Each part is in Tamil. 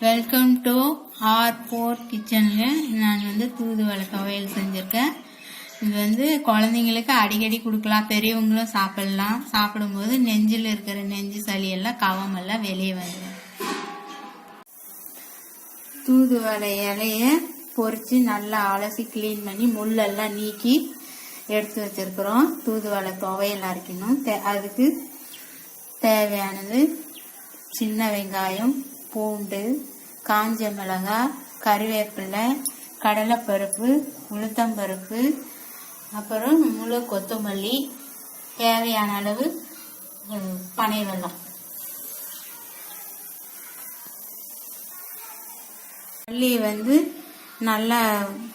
வெல்கம் டு R4 கிச்சனில் நான் தூதுவளை துவையல் செஞ்சுருக்கேன். இது குழந்தைங்களுக்கு அடிக்கடி கொடுக்கலாம், பெரியவங்களும் சாப்பிடலாம். சாப்பிடும்போது நெஞ்சில் இருக்கிற நெஞ்சு சளியெல்லாம் கவமெல்லாம் வெளியே வந்துடும். தூதுவளை இலைய பொறிச்சு நல்லா அலசி கிளீன் பண்ணி முள்ளெல்லாம் நீக்கி எடுத்து வச்சிருக்கிறோம். தூதுவளை துவையல் அரைக்கணும். அதுக்கு தேவையானது சின்ன வெங்காயம், பூண்டு, காஞ்ச மிளகாய், கறிவேப்பிலை, கடலைப்பருப்பு, உளுத்தம்பருப்பு, அப்புறம் முழு கொத்தமல்லி, தேவையான அளவு பனை வெல்லம். மல்லி நல்லா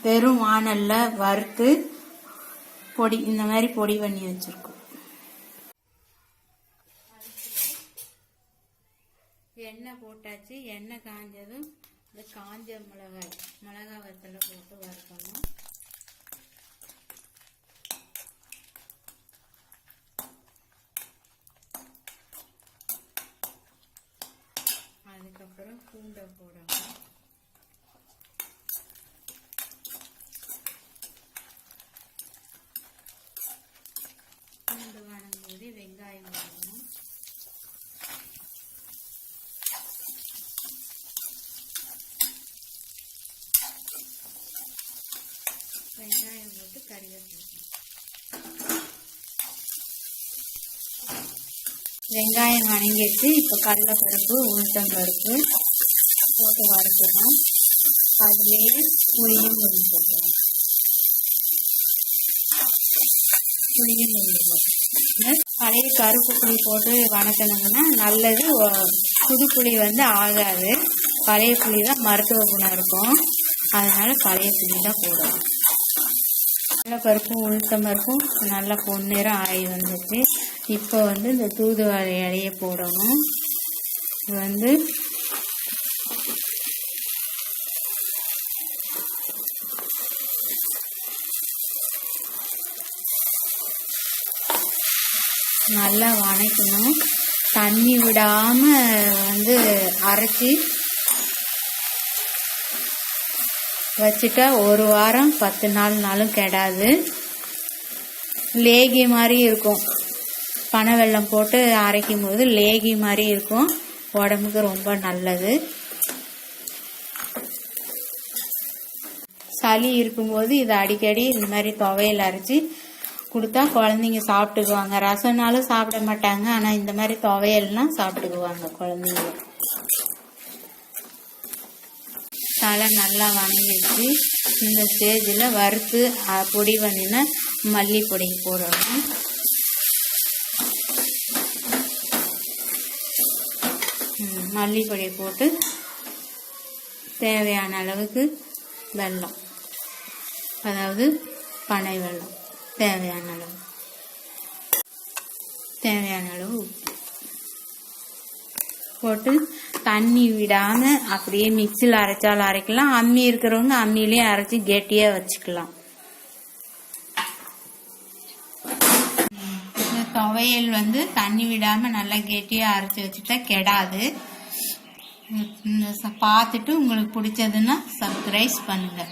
வெறும் வாணல்ல வறுத்து பொடி இந்த மாதிரி பொடி பண்ணி வச்சிருக்கோம். எண்ணெய் போட்டாச்சு. எண்ணெய் காஞ்சதும் இந்த காஞ்ச மிளகாய் வத்தலை போட்டு வறுக்கணும். அதுக்கப்புறம் பூண்டை போடணும். பூண்டு வணங்கும்போது வெங்காயம் போடணும். வெங்காயம் போட்டு கறிவேப்பிலை. வெங்காயம் வணங்கிடுச்சு. இப்போ கடலைப்பருப்பு, உளுத்தம்பருப்பு போட்டு வறுக்கணும். அதுலேயே புளியும் கொஞ்சம் போட்டுக்கணும். பழைய கருப்பு புளி போட்டு வணக்கணுங்கன்னா நல்லது. புது புளி ஆகாது. பழைய புளி தான் மருத்துவ குணம் இருக்கும். அதனால பழைய புளி தான் போடணும். கடலைப்பருப்பும் உளுத்தம்பருப்பும் நல்லா பொன்னிறம் ஆகி வந்துச்சு. இப்போ இந்த தூதுவளை இலைய போடணும். இது நல்லா வணக்கணும். தண்ணி விடாம அரைச்சி வச்சுட்டா 1 வாரம் 10 நாள்னாலும் கெடாது. லேகி மாதிரி இருக்கும். பனை வெல்லம் போட்டு அரைக்கும் போது லேகி மாதிரி இருக்கும். உடம்புக்கு ரொம்ப நல்லது. சளி இருக்கும்போது இதை அடிக்கடி இந்த மாதிரி துவையல் அரைச்சி கொடுத்தா குழந்தைங்க சாப்பிட்டுக்குவாங்க. ரசம்னாலும் சாப்பிட மாட்டாங்க. ஆனால் இந்த மாதிரி துவையல்னா சாப்பிட்டுக்குவாங்க குழந்தைங்க. தலை நல்லா வணங்கிடுச்சு. இந்த ஸ்டேஜில் வறுத்து பொடி பண்ணின மல்லிப்பொடி போடணும். மல்லிப்பொடி போட்டு தேவையான அளவுக்கு வெல்லம், அதாவது பனை வெல்லம் தேவையான அளவு உப்பு போட்டு தண்ணி விடாம அப்படியே மிக்சியில் அரைச்சாலும் அரைக்கலாம். அம்மி இருக்கிறவங்க அம்மியிலேயே அரைச்சி கெட்டியா வச்சுக்கலாம். இந்த துவையல் தண்ணி விடாம நல்லா கெட்டியா அரைச்சி வச்சுட்டா கெடாது. பார்த்துட்டு உங்களுக்கு பிடிச்சதுன்னா சப்ஸ்கிரைப் பண்ணுங்க.